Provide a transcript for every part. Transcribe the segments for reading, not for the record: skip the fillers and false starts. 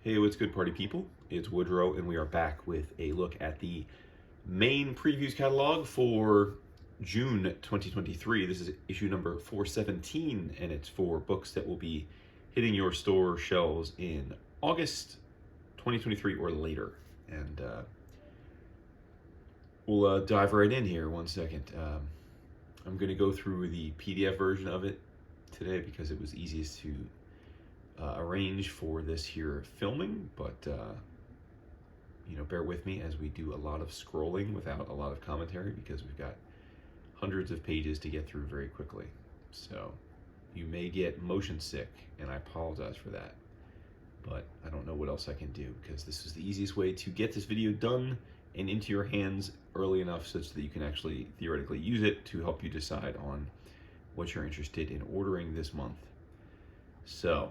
Hey, what's good, party people? It's Woodrow, and we are back with a look at the main previews catalog for June 2023. This is issue number 417, and it's for books that will be hitting your store shelves in August 2023 or later. And we'll dive right in here. One second. I'm going to go through the PDF version of it today because it was easiest to arrange for this here filming, but bear with me as we do a lot of scrolling without a lot of commentary because we've got hundreds of pages to get through very quickly. So you may get motion sick, and I apologize for that, but I don't know what else I can do because this is the easiest way to get this video done and into your hands early enough such that you can actually theoretically use it to help you decide on what you're interested in ordering this month. So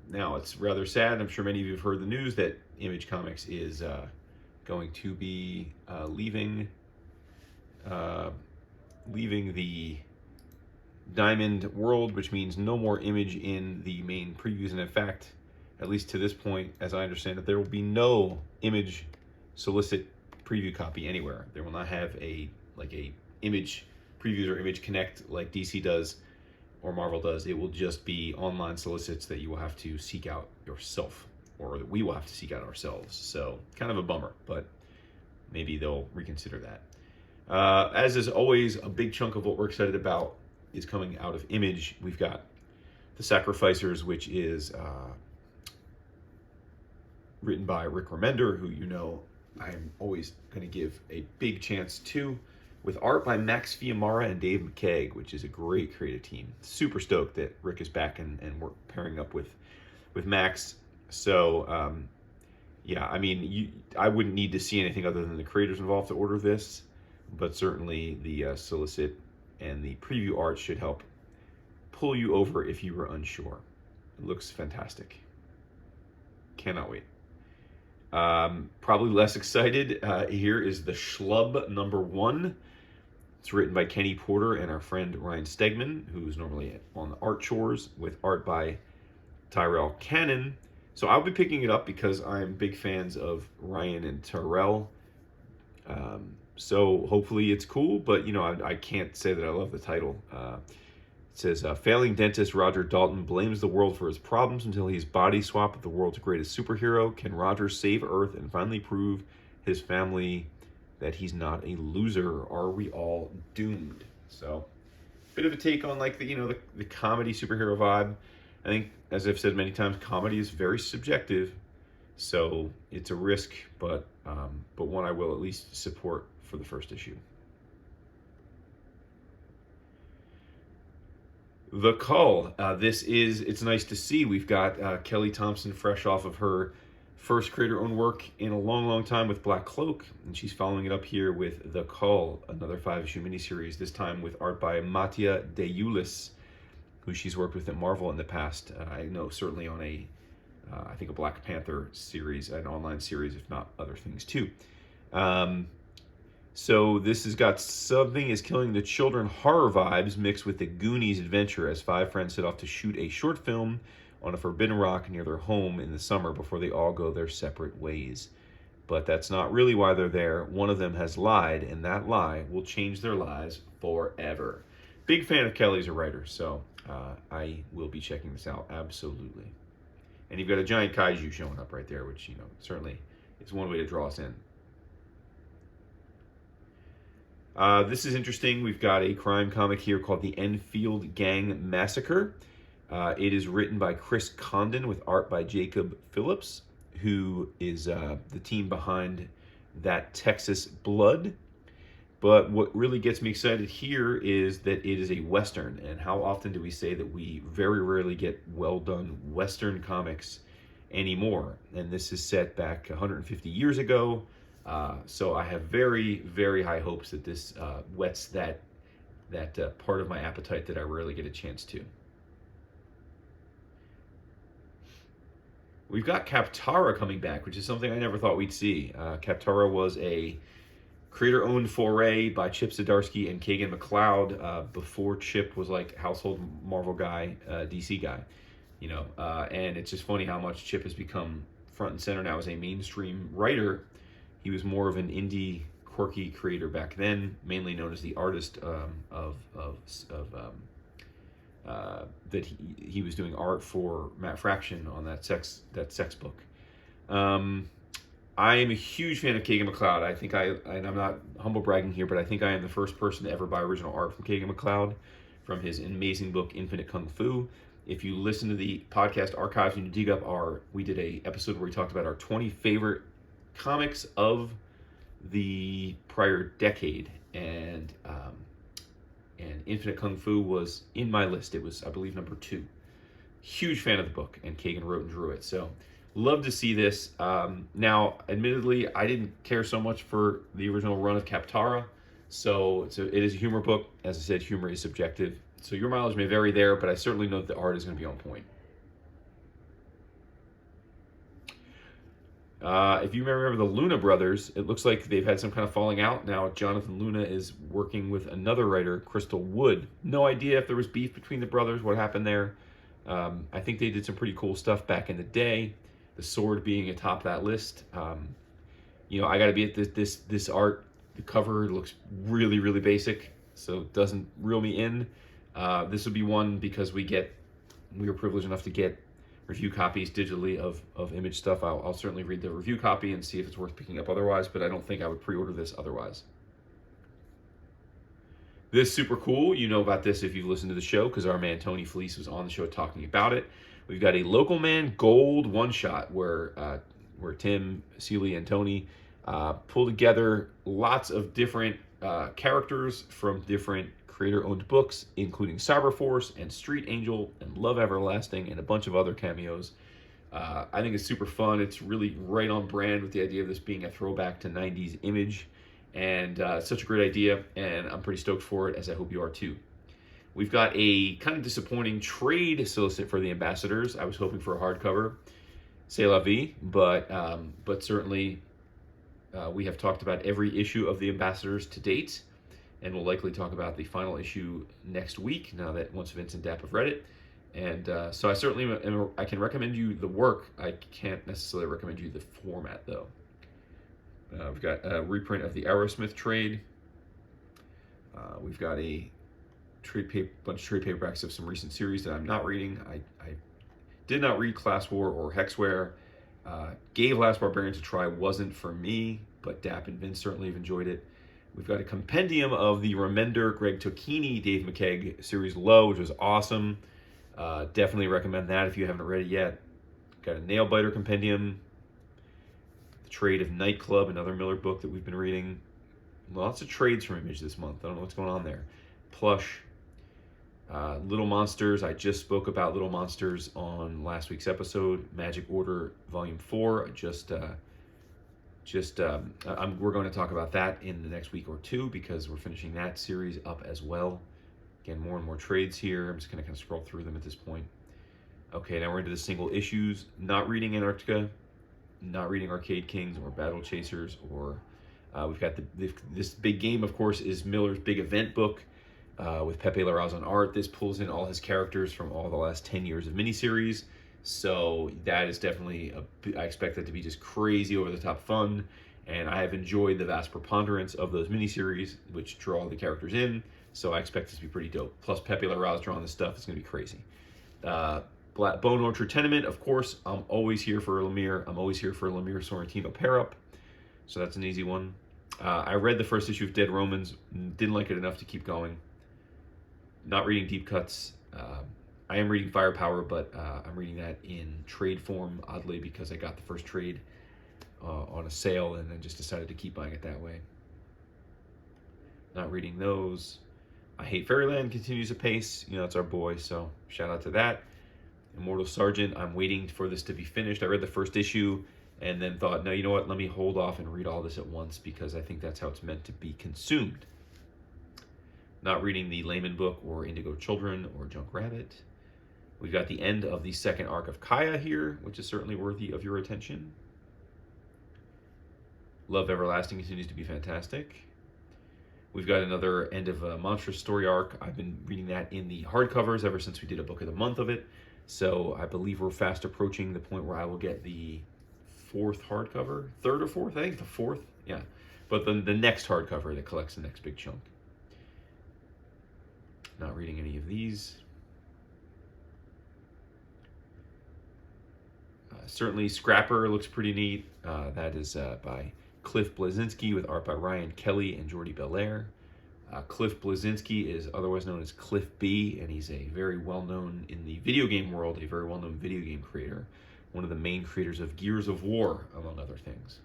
now it's rather sad. I'm sure many of you have heard the news that Image Comics is going to be leaving the Diamond world, which means no more Image in the main previews. And in fact, at least to this point, as I understand it, there will be no Image solicit preview copy anywhere. They will not have a Image previews or Image Connect like DC does or Marvel does. It will just be online solicits that you will have to seek out yourself, or that we will have to seek out ourselves. So kind of a bummer, but maybe they'll reconsider that. As is always, a big chunk of what we're excited about is coming out of Image. We've got The Sacrificers, which is written by Rick Remender, who I'm always going to give a big chance to, with art by Max Fiumara and Dave McKeag, which is a great creative team. Super stoked that Rick is back and we're pairing up with Max. So, I wouldn't need to see anything other than the creators involved to order this, but certainly the solicit and the preview art should help pull you over if you were unsure. It looks fantastic. Cannot wait. Probably less excited. Here is the Schlub #1. It's written by Kenny Porter and our friend Ryan Stegman, who's normally on the art chores, with art by Tyrell Cannon. So I'll be picking it up because I'm big fans of Ryan and Tyrell. So hopefully it's cool, but I can't say that I love the title. It says, failing dentist Roger Dalton blames the world for his problems until he's body swapped with the world's greatest superhero. Can Roger save Earth and finally prove his family that he's not a loser? Are we all doomed? So, bit of a take on the comedy superhero vibe. I think, as I've said many times, comedy is very subjective, so it's a risk, but one I will at least support for the first issue. The Cull. It's nice to see. We've got Kelly Thompson fresh off of her first creator-owned work in a long, long time with Black Cloak, and she's following it up here with The Cull, another 5-issue miniseries, this time with art by Mattia De Iulis, who she's worked with at Marvel in the past. I know certainly on a Black Panther series, an online series, if not other things too. So this has got Something is Killing the Children horror vibes mixed with the Goonies adventure as 5 friends set off to shoot a short film on a forbidden rock near their home in the summer before they all go their separate ways. But that's not really why they're there. One of them has lied, and that lie will change their lives forever. Big fan of Kelly as a writer, so I will be checking this out, absolutely. And you've got a giant kaiju showing up right there, which, certainly is one way to draw us in. This is interesting. We've got a crime comic here called The Enfield Gang Massacre. It is written by Chris Condon with art by Jacob Phillips, who is the team behind That Texas Blood. But what really gets me excited here is that it is a Western. And how often do we say that we very rarely get well-done Western comics anymore? And this is set back 150 years ago. So I have very, very high hopes that this whets that part of my appetite that I rarely get a chance to. We've got Kaptara coming back, which is something I never thought we'd see. Kaptara was a creator-owned foray by Chip Zdarsky and Kagan McLeod before Chip was like household Marvel guy, DC guy. And it's just funny how much Chip has become front and center now as a mainstream writer. He was more of an indie, quirky creator back then, mainly known as the artist that he was doing art for Matt Fraction on that sex book. I am a huge fan of Kagan McLeod. I think and I'm not humble bragging here, but I think I am the first person to ever buy original art from Kagan McLeod from his amazing book, Infinite Kung Fu. If you listen to the podcast archives and you dig up we did a episode where we talked about our 20 favorite comics of the prior decade, and Infinite Kung Fu was in my list. It was, I believe, number 2. Huge fan of the book, and Kagan wrote and drew it. So, love to see this. Now, admittedly, I didn't care so much for the original run of Kaptara, so it is a humor book. As I said, humor is subjective, so your mileage may vary there, but I certainly know that the art is going to be on point. If you remember the Luna brothers, it looks like they've had some kind of falling out. Now Jonathan Luna is working with another writer, Crystal Wood. No idea if there was beef between the brothers, what happened there. I think they did some pretty cool stuff back in the day. The Sword being atop that list. I got to be at this art. The cover looks really, really basic, so it doesn't reel me in. This would be one because we were privileged enough to get review copies digitally of Image stuff. I'll certainly read the review copy and see if it's worth picking up otherwise, but I don't think I would pre-order this otherwise. This is super cool. You know about this if you've listened to the show, because our man Tony Felice was on the show talking about it. We've got a Local Man Gold one-shot where Tim, Seeley, and Tony pull together lots of different characters from different creator-owned books, including Cyberforce and Street Angel and Love Everlasting and a bunch of other cameos. I think it's super fun. It's really right on brand with the idea of this being a throwback to 90s Image, and it's such a great idea, and I'm pretty stoked for it, as I hope you are too. We've got a kind of disappointing trade solicit for the Ambassadors. I was hoping for a hardcover, c'est la vie, but certainly we have talked about every issue of the Ambassadors to date, and we'll likely talk about the final issue next week, now that once Vince and Dap have read it. And so I can recommend you the work. I can't necessarily recommend you the format, though. We've got a reprint of the Aerosmith trade. We've got a bunch of trade paperbacks of some recent series that I'm not reading. I did not read Class War or Hexware. Gave Last Barbarians a try. Wasn't for me, but Dap and Vince certainly have enjoyed it. We've got a compendium of the Remender, Greg Tocchini, Dave McKeag series Low, which was awesome. Definitely recommend that if you haven't read it yet. Got a Nailbiter compendium, the trade of Nightclub, another Miller book that we've been reading. Lots of trades from Image this month. I don't know what's going on there. Plush, Little Monsters. I just spoke about Little Monsters on last week's episode. Magic Order Volume 4. We're going to talk about that in the next week or two, because we're finishing that series up as well. Again, more and more trades here. I'm just going to kind of scroll through them at this point. Okay, now we're into the single issues. Not reading Antarctica, not reading Arcade Kings or Battle Chasers, or we've got this big game, of course, is Miller's big event book with Pepe Larraz on art. This pulls in all his characters from all the last 10 years of miniseries. So that is definitely, I expect that to be just crazy over-the-top fun, and I have enjoyed the vast preponderance of those miniseries, which draw the characters in, so I expect this to be pretty dope. Plus, Pepe Larraz drawing this stuff is going to be crazy. Bone Orchard Tenement, of course, I'm always here for Lemire. I'm always here for a Lemire Sorrentino pair-up, so that's an easy one. I read the first issue of Dead Romans, didn't like it enough to keep going. Not reading Deep Cuts. I am reading Firepower, but I'm reading that in trade form, oddly, because I got the first trade on a sale and then just decided to keep buying it that way. Not reading those. I Hate Fairyland continues apace. It's our boy, so shout out to that. Immortal Sergeant, I'm waiting for this to be finished. I read the first issue and then thought, no, you know what? Let me hold off and read all this at once, because I think that's how it's meant to be consumed. Not reading the Layman book or Indigo Children or Junk Rabbit. We've got the end of the second arc of Kaya here, which is certainly worthy of your attention. Love Everlasting continues to be fantastic. We've got another end of a Monstrous story arc. I've been reading that in the hardcovers ever since we did a book of the month of it. So I believe we're fast approaching the point where I will get the fourth hardcover, third or fourth, I think the fourth, yeah. But then the next hardcover that collects the next big chunk. Not reading any of these. Certainly Scrapper looks pretty neat. That is by Cliff Bleszinski with art by Ryan Kelly and Jordi Belair. Cliff Bleszinski is otherwise known as Cliff B, and he's a very well-known, in the video game world, a very well-known video game creator. One of the main creators of Gears of War, among other things.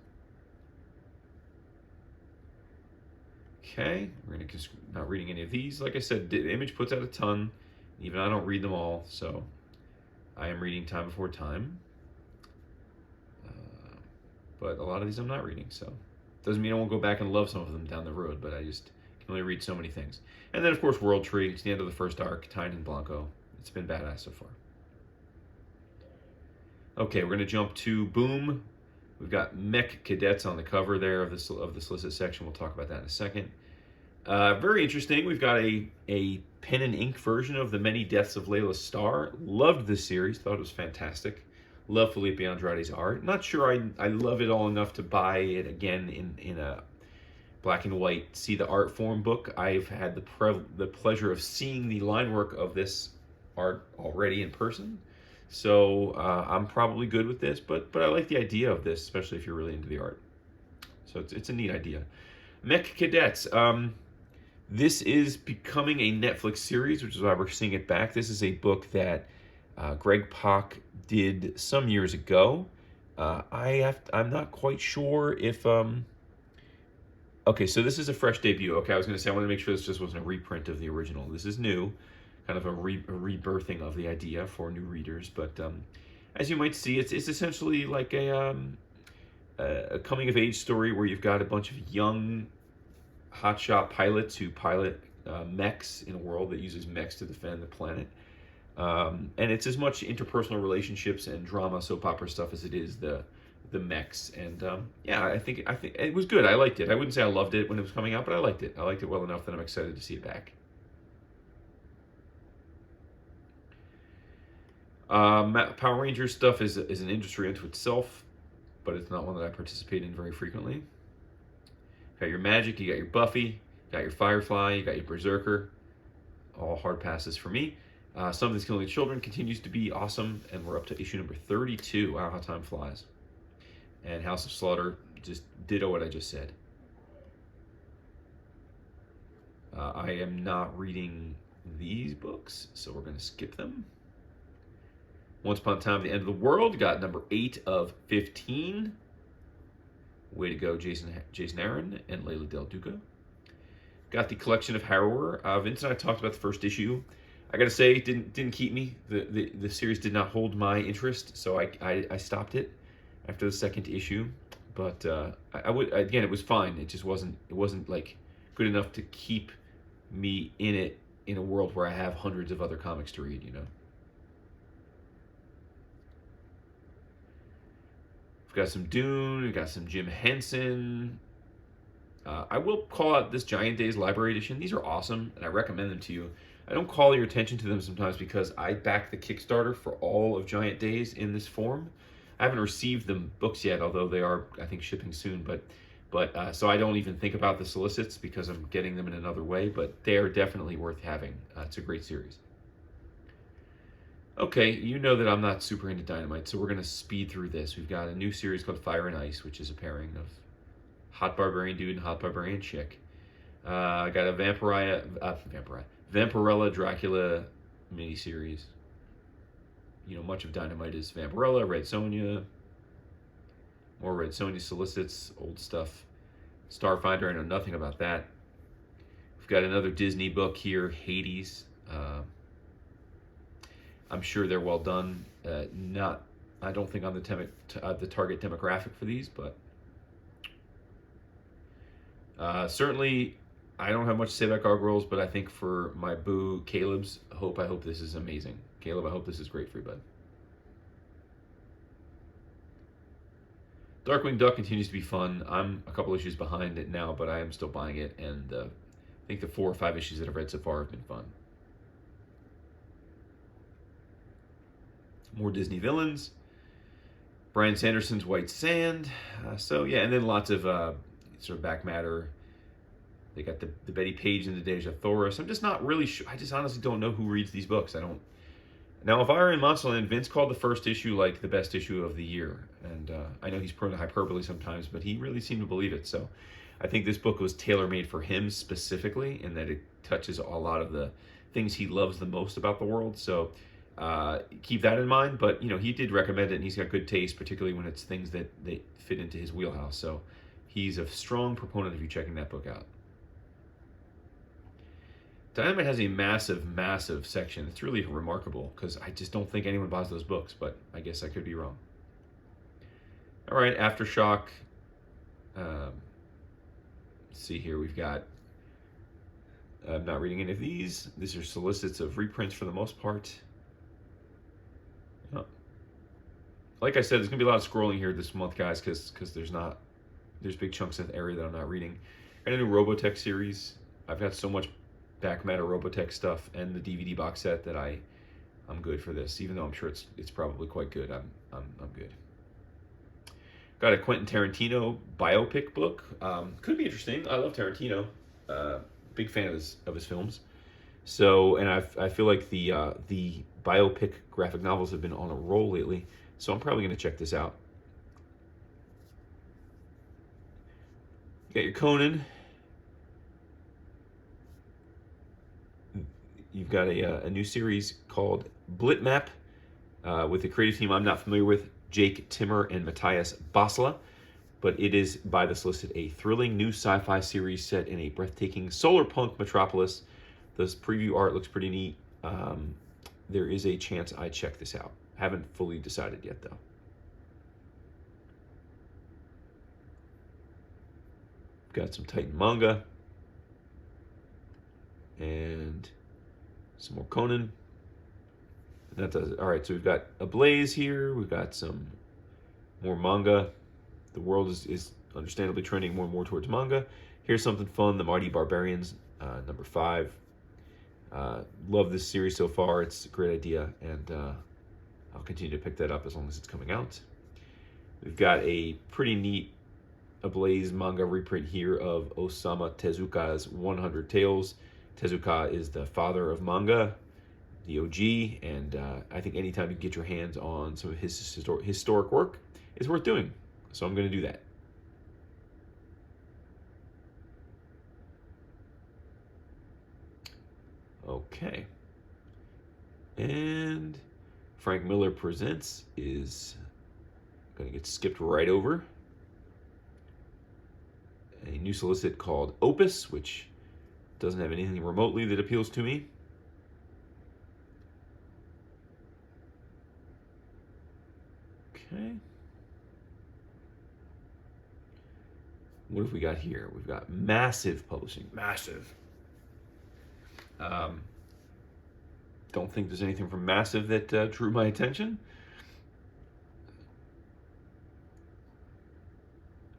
Okay, we're going to not reading any of these. Like I said, Image puts out a ton. Even I don't read them all, so I am reading Time Before Time. But a lot of these I'm not reading, so doesn't mean I won't go back and love some of them down the road, but I just can only read so many things. And then, of course, World Tree. It's the end of the first arc, Tyne and Blanco. It's been badass so far. Okay, we're going to jump to Boom. We've got MECH Cadets on the cover there of the solicit section. We'll talk about that in a second. Very interesting. We've got a pen and ink version of The Many Deaths of Layla Starr. Loved this series. Thought it was fantastic. Love Felipe Andrade's art. Not sure I love it all enough to buy it again in a black and white see the art form book. I've had the pleasure of seeing the line work of this art already in person. So I'm probably good with this, but I like the idea of this, especially if you're really into the art. So it's a neat idea. MECH Cadets. This is becoming a Netflix series, which is why we're seeing it back. This is a book that Greg Pak did some years ago. I'm not quite sure if... Okay, so this is a fresh debut. Okay, I was going to say I want to make sure this just wasn't a reprint of the original. This is new, kind of a rebirthing of the idea for new readers. But as you might see, it's essentially like a coming-of-age story where you've got a bunch of young hotshot pilots who pilot mechs in a world that uses mechs to defend the planet. And it's as much interpersonal relationships and drama soap opera stuff as it is the mechs. And yeah, I think it was good. I liked it. I wouldn't say I loved it when it was coming out, but I liked it. I liked it well enough that I'm excited to see it back. Power Rangers stuff is an industry unto itself, but it's not one that I participate in very frequently. You got your Magic, you got your Buffy, you got your Firefly, you got your Berserker. All hard passes for me. Something's Killing Children continues to be awesome, and we're up to issue number 32. Wow, how time flies. And House of Slaughter, just ditto what I just said. I am not reading these books, so we're going to skip them. Once Upon a Time, The End of the World, got number 8 of 15. Way to go, Jason Aaron and Layla Del Duca. Got the collection of Harrower. Vince and I talked about the first issue. I gotta say, it didn't keep me. The series did not hold my interest, so I stopped it after the second issue. But I would, again, it was fine. It just wasn't like good enough to keep me in it in a world where I have hundreds of other comics to read, you know. We've got some Dune, we've got some Jim Henson. I will call out this Giant Days Library Edition. These are awesome, and I recommend them to you. I don't call your attention to them sometimes because I back the Kickstarter for all of Giant Days in this form. I haven't received the books yet, although they are, I think, shipping soon. But so I don't even think about the solicits because I'm getting them in another way. But they are definitely worth having. It's a great series. Okay, you know that I'm not super into Dynamite, so we're going to speed through this. We've got a new series called Fire and Ice, which is a pairing of Hot Barbarian Dude and Hot Barbarian Chick. I got a Vampirella Dracula miniseries. You know, much of Dynamite is Vampirella, Red Sonja. More Red Sonja solicits, old stuff. Starfinder, I know nothing about that. We've got another Disney book here, Hades. I'm sure they're well done. I don't think I'm the target demographic for these, but certainly I don't have much to say about Gargoyles, but I think for my boo Caleb's hope, I hope this is amazing. Caleb, I hope this is great for you, bud. Darkwing Duck continues to be fun. I'm a couple issues behind it now, but I am still buying it, and I think the 4 or 5 issues that I've read so far have been fun. More Disney villains. Bryan Sanderson's White Sand. So yeah, and then lots of sort of back matter. They got the Betty Page and the Deja Thoris. I'm just not really sure. I just honestly don't know who reads these books. I don't. Now, if I were in Monsterland, Vince called the first issue like the best issue of the year. And I know he's prone to hyperbole sometimes, but he really seemed to believe it. So I think this book was tailor-made for him specifically, in that it touches a lot of the things he loves the most about the world. So keep that in mind. But, you know, he did recommend it, and he's got good taste, particularly when it's things that fit into his wheelhouse. So he's a strong proponent of you checking that book out. Dynamite has a massive, massive section. It's really remarkable, because I just don't think anyone buys those books, but I guess I could be wrong. All right, Aftershock. Let's see here. We've got, I'm not reading any of these. These are solicits of reprints for the most part. Oh. Like I said, there's going to be a lot of scrolling here this month, guys, because there's big chunks of the area that I'm not reading. And a new Robotech series. I've got so much back matter Robotech stuff and the DVD box set that I'm good for this, even though I'm sure it's probably quite good. I'm good. Got a Quentin Tarantino biopic book. Could be interesting. I love Tarantino. Big fan of his films. So, and I feel like the biopic graphic novels have been on a roll lately. So I'm probably going to check this out. You got your Conan. You've got a new series called Blitmap with a creative team I'm not familiar with, Jake Timmer and Matthias Basla, but it is, by the solicit, a thrilling new sci-fi series set in a breathtaking solar punk metropolis. This preview art looks pretty neat. There is a chance I check this out. Haven't fully decided yet, though. Got some Titan manga. And some more Conan. That does it. All right, so we've got Ablaze here. We've got some more manga. The world is understandably trending more and more towards manga. Here's something fun, The Mighty Barbarians, number 5. Love this series so far. It's a great idea, and I'll continue to pick that up as long as it's coming out. We've got a pretty neat Ablaze manga reprint here of Osamu Tezuka's 100 Tales. Tezuka is the father of manga, the OG, and I think anytime you get your hands on some of his historic work, it's worth doing. So I'm going to do that. Okay. And Frank Miller Presents is going to get skipped right over. A new solicit called Opus, which doesn't have anything remotely that appeals to me. Okay. What have we got here? We've got Massive Publishing. Massive. Don't think there's anything from Massive that drew my attention.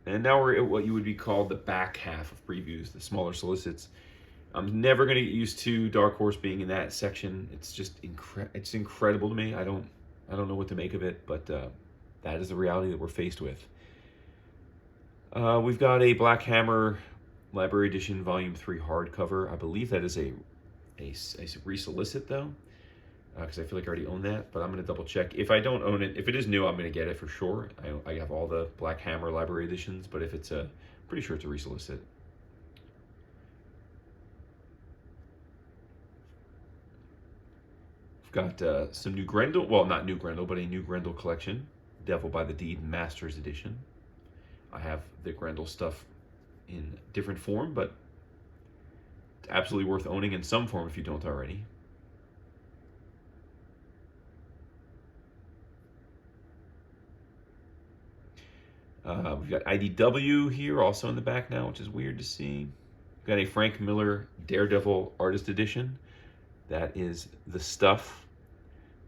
And now we're at what you would be called the back half of previews, the smaller solicits. I'm never going to get used to Dark Horse being in that section. It's just it's incredible to me. I don't know what to make of it, but that is the reality that we're faced with. We've got a Black Hammer Library Edition Volume 3 hardcover. I believe that is a resolicit, though, because I feel like I already own that, but I'm going to double check. If I don't own it, if it is new, I'm going to get it for sure. I have all the Black Hammer Library Editions, but if it's pretty sure it's a resolicit. We've got some new Grendel, well, not new Grendel, but a new Grendel collection, Devil by the Deed Masters Edition. I have the Grendel stuff in different form, but it's absolutely worth owning in some form if you don't already. We've got IDW here also in the back now, which is weird to see. We've got a Frank Miller Daredevil Artist Edition. That is the stuff.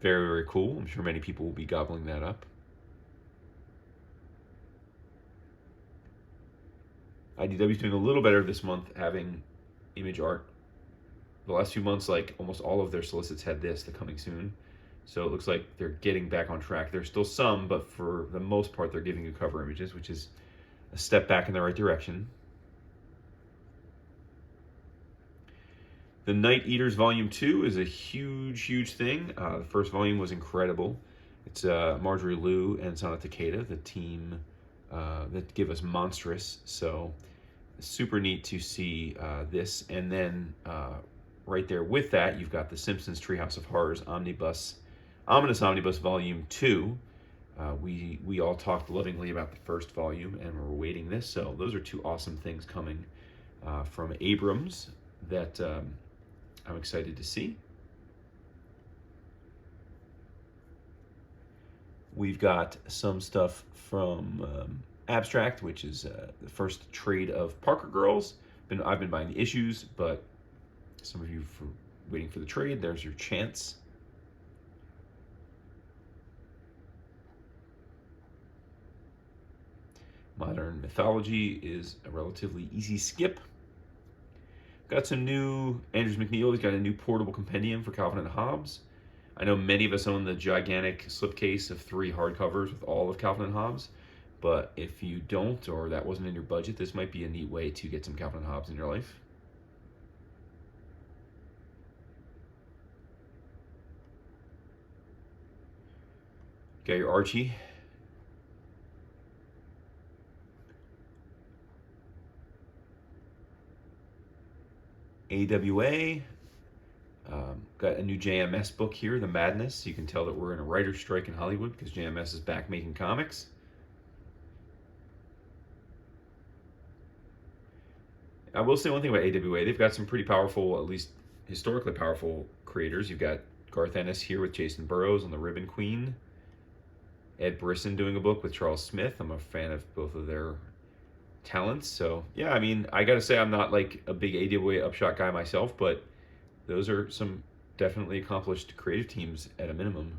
Very, very cool. I'm sure many people will be gobbling that up. IDW is doing a little better this month, having image art. The last few months, like almost all of their solicits had this, the coming soon. So it looks like they're getting back on track. There's still some, but for the most part, they're giving you cover images, which is a step back in the right direction. The Night Eaters Volume 2 is a huge thing. The first volume was incredible. It's Marjorie Liu and Sana Takeda, the team that give us Monstrous. So super neat to see this. And then right there with that, you've got the Simpsons Treehouse of Horrors Ominous Omnibus Volume 2. We all talked lovingly about the first volume, and we're awaiting this. So those are two awesome things coming from Abrams that I'm excited to see. We've got some stuff from Abstract, which is the first trade of Parker Girls. I've been buying the issues, but some of you for waiting for the trade, there's your chance. Modern Mythology is a relatively easy skip. Got some new Andrews McNeil. He's got a new portable compendium for Calvin and Hobbes. I know many of us own the gigantic slipcase of 3 hardcovers with all of Calvin and Hobbes, but if you don't, or that wasn't in your budget, this might be a neat way to get some Calvin and Hobbes in your life. Got your Archie. AWA. Got a new JMS book here, The Madness. You can tell that we're in a writer's strike in Hollywood because JMS is back making comics. I will say one thing about AWA. They've got some pretty powerful, at least historically powerful creators. You've got Garth Ennis here with Jason Burrows on The Ribbon Queen. Ed Brisson doing a book with Charles Smith. I'm a fan of both of their talents. So, yeah, I mean, I got to say I'm not like a big AWA Upshot guy myself, but those are some definitely accomplished creative teams at a minimum.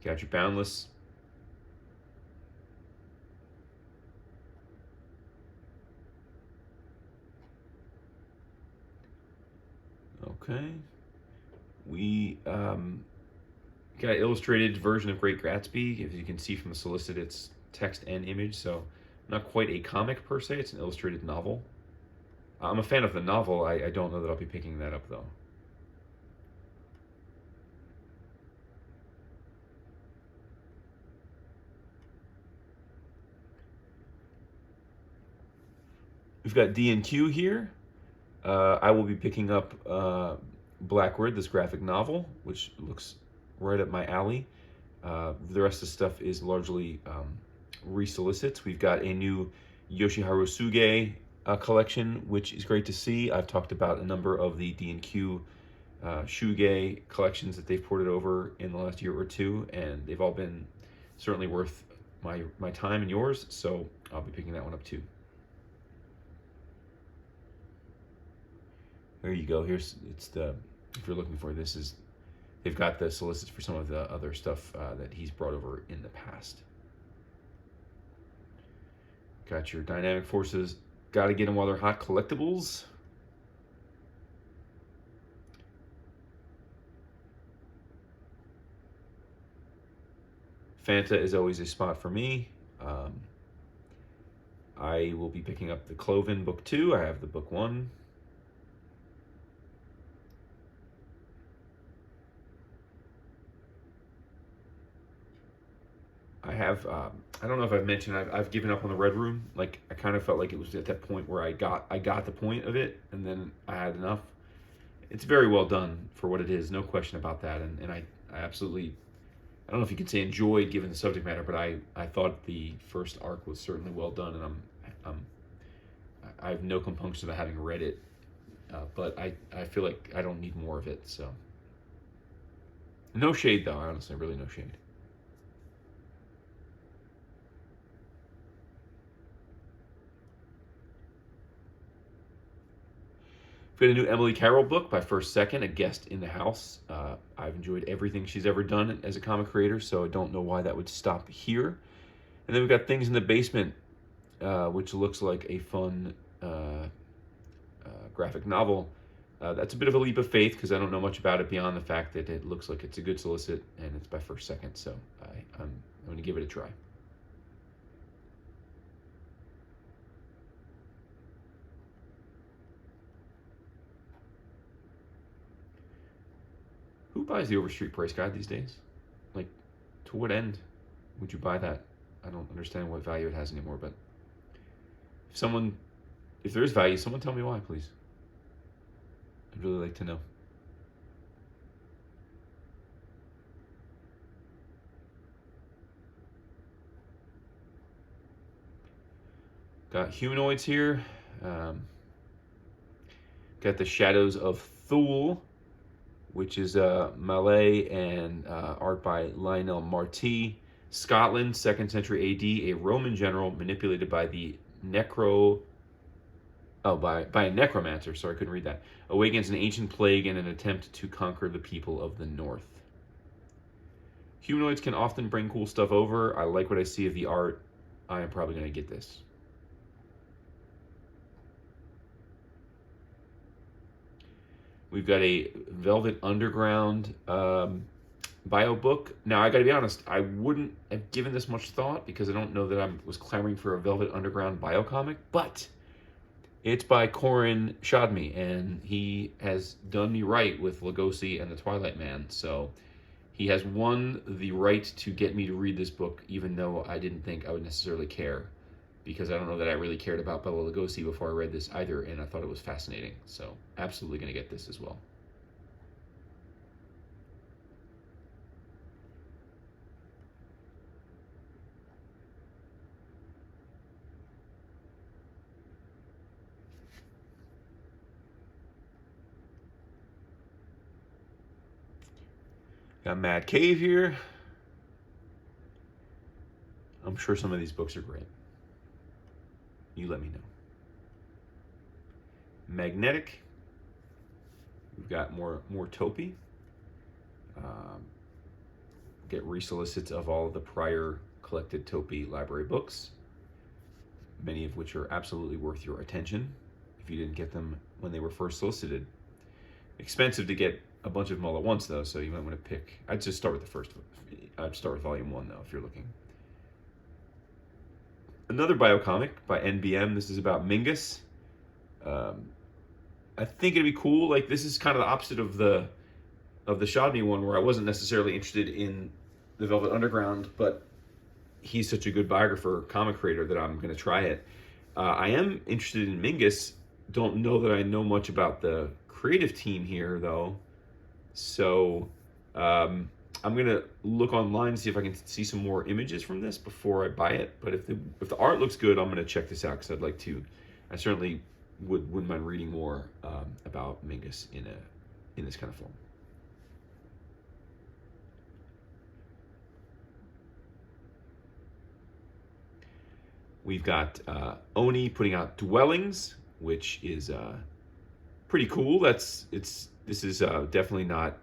Got your Boundless. Okay. We got an illustrated version of Great Gatsby. As you can see from the solicit, it's text and image, so not quite a comic per se. It's an illustrated novel. I'm a fan of the novel. I don't know that I'll be picking that up, though. We've got D&Q here. I will be picking up Blackwood, this graphic novel, which looks right up my alley. The rest of the stuff is largely re-solicits. We've got a new Yoshiharu Suge collection, which is great to see. I've talked about a number of the D&Q Shuge collections that they've ported over in the last year or two, and they've all been certainly worth my time and yours, so I'll be picking that one up too. There you go. If you're looking for this, they've got the solicits for some of the other stuff that he's brought over in the past. Got your Dynamic Forces, Gotta Get Them While They're Hot collectibles. Fanta is always a spot for me. I will be picking up the Cloven book 2. I have the book 1. I have, I don't know if I've mentioned, I've given up on the Red Room. Like, I kind of felt like it was at that point where I got the point of it, and then I had enough. It's very well done for what it is, no question about that. And I absolutely, I don't know if you could say enjoyed given the subject matter, but I thought the first arc was certainly well done, and I have no compunction about having read it, but I feel like I don't need more of it. So, no shade though, honestly, really no shade. We've got a new Emily Carroll book by First Second, A Guest in the House. I've enjoyed everything she's ever done as a comic creator, so I don't know why that would stop here. And then we've got Things in the Basement, which looks like a fun graphic novel. That's a bit of a leap of faith because I don't know much about it beyond the fact that it looks like it's a good solicit and it's by First Second, so I'm going to give it a try. Who buys the Overstreet Price Guide these days? Like, to what end would you buy that? I don't understand what value it has anymore, but if there is value, someone tell me why, please. I'd really like to know. Got humanoids here. Got the Shadows of Thule, which is Malay and art by Lionel Marty. Scotland, 2nd century AD, a Roman general manipulated by the by a necromancer, sorry, I couldn't read that, awakens an ancient plague in an attempt to conquer the people of the north. Humanoids can often bring cool stuff over. I like what I see of the art. I am probably going to get this. We've got a Velvet Underground bio book. Now, I got to be honest, I wouldn't have given this much thought because I don't know that I was clamoring for a Velvet Underground bio comic, but it's by Corin Shadmi, and he has done me right with Lugosi and the Twilight Man, so he has won the right to get me to read this book, even though I didn't think I would necessarily care, because I don't know that I really cared about Bela Lugosi before I read this either, and I thought it was fascinating, so absolutely going to get this as well. Got Mad Cave here. I'm sure some of these books are great. You let me know. Magnetic. We've got more Topi. Get resolicits of all of the prior collected Topi library books, many of which are absolutely worth your attention if you didn't get them when they were first solicited. Expensive to get a bunch of them all at once, though, so you might want to pick. I'd just start with the first one. I'd start with volume 1, though, if you're looking. Another biocomic by NBM. This is about Mingus. I think it'd be cool. Like, this is kind of the opposite of the Shodney one, where I wasn't necessarily interested in the Velvet Underground, but he's such a good biographer, comic creator, that I'm going to try it. I am interested in Mingus. Don't know that I know much about the creative team here, though. So I'm going to look online and see if I can see some more images from this before I buy it. But if the art looks good, I'm going to check this out because I'd like to. I certainly wouldn't mind reading more about Mingus in this kind of form. We've got Oni putting out Dwellings, which is pretty cool. This is definitely not.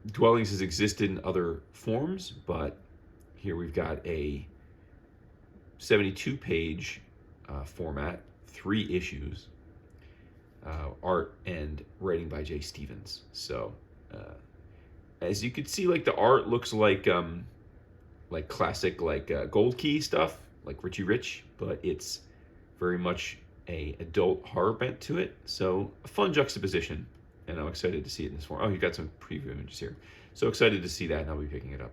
Dwellings has existed in other forms, but here we've got a 72-page format, 3 issues, art and writing by Jay Stevens. So, as you can see, like, the art looks like classic, Gold Key stuff, like Richie Rich, but it's very much a adult horror bent to it. So a fun juxtaposition, and I'm excited to see it in this form. Oh, you got some preview images here. So excited to see that, and I'll be picking it up.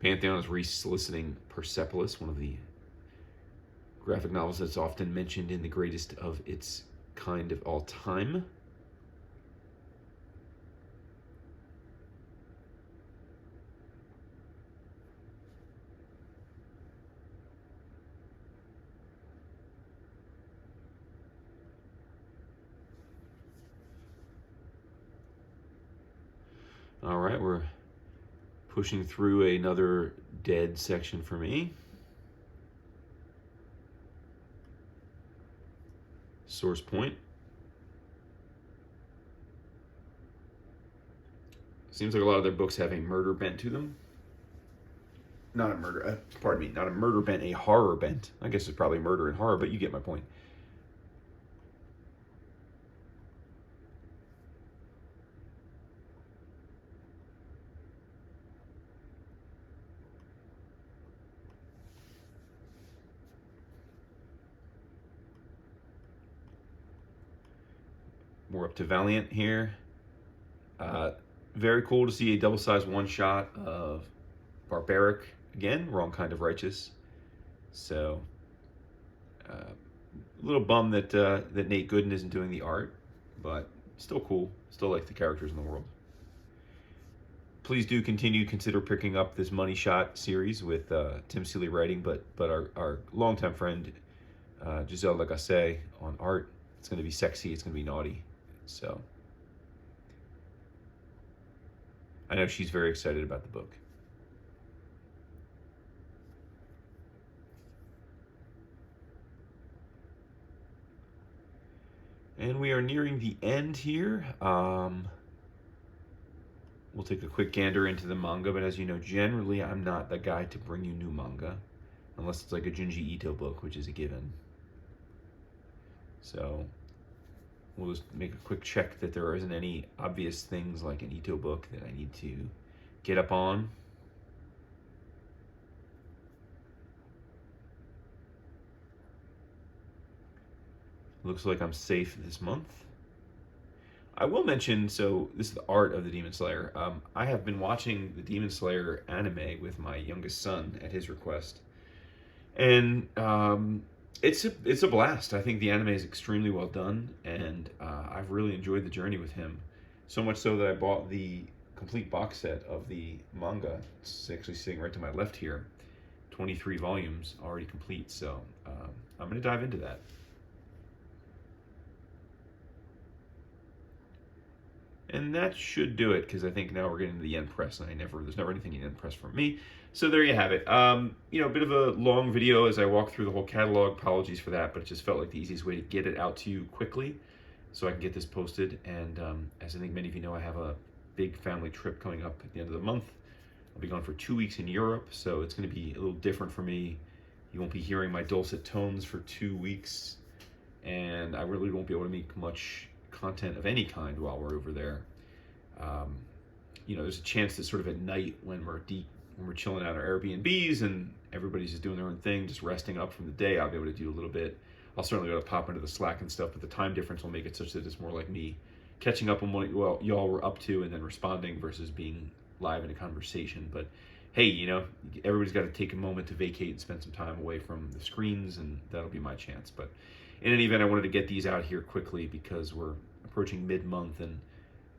Pantheon is re-soliciting Persepolis, one of the graphic novels that's often mentioned in the greatest of its kind of all time. All right, we're pushing through another dead section for me. source point. Seems like a lot of their books have a murder bent to them. Not a murder, pardon me, not a murder bent, a horror bent. I guess it's probably murder and horror, but you get my point. We're up to Valiant here. Very cool to see a double-sized one-shot of Barbaric. Again, wrong kind of righteous. So, a little bummed that that Nate Gooden isn't doing the art, but still cool. Still like the characters in the world. Please do consider picking up this Money Shot series with Tim Seeley writing, but our longtime friend Giselle Lagacé on art. It's going to be sexy. It's going to be naughty. So I know she's very excited about the book. And we are nearing the end here. We'll take a quick gander into the manga, but as you know, generally I'm not the guy to bring you new manga, unless it's like a Junji Ito book, which is a given. So we'll just make a quick check that there isn't any obvious things like an Ito book that I need to get up on. Looks like I'm safe this month. I will mention, so this is the art of the Demon Slayer. I have been watching the Demon Slayer anime with my youngest son at his request. And it's a blast. I think the anime is extremely well done, and I've really enjoyed the journey with him. So much so that I bought the complete box set of the manga. It's actually sitting right to my left here. 23 volumes already complete, so I'm going to dive into that. And that should do it, because I think now we're getting to the end press, and there's never anything in end press for me. So there you have it. You know, a bit of a long video as I walk through the whole catalog. Apologies for that, but it just felt like the easiest way to get it out to you quickly so I can get this posted. And as I think many of you know, I have a big family trip coming up at the end of the month. I'll be gone for 2 weeks in Europe, so it's going to be a little different for me. You won't be hearing my dulcet tones for 2 weeks, and I really won't be able to make much content of any kind while we're over there. You know, there's a chance that sort of at night when we're chilling out our Airbnbs and everybody's just doing their own thing, just resting up from the day, I'll be able to do a little bit. I'll certainly be able to pop into the Slack and stuff, but the time difference will make it such that it's more like me catching up on what y'all were up to and then responding versus being live in a conversation. But hey, you know, everybody's got to take a moment to vacate and spend some time away from the screens, and that'll be my chance. But in any event, I wanted to get these out here quickly because we're approaching mid-month, and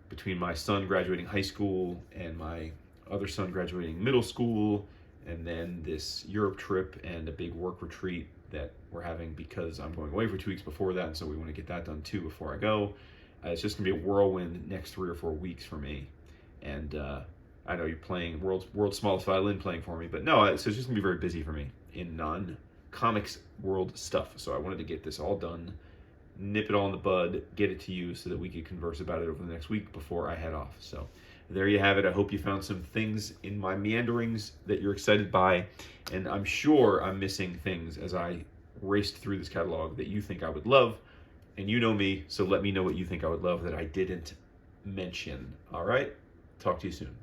between my son graduating high school and my other son graduating middle school, and then this Europe trip and a big work retreat that we're having because I'm going away for 2 weeks before that, and so we want to get that done too before I go. It's just going to be a whirlwind next 3 or 4 weeks for me. And I know you're playing world's smallest violin playing for me, but no, so it's just going to be very busy for me in non-comics world stuff. So I wanted to get this all done, nip it all in the bud, get it to you so that we could converse about it over the next week before I head off. So there you have it. I hope you found some things in my meanderings that you're excited by, and I'm sure I'm missing things as I raced through this catalog that you think I would love, and you know me, so let me know what you think I would love that I didn't mention. All right, talk to you soon.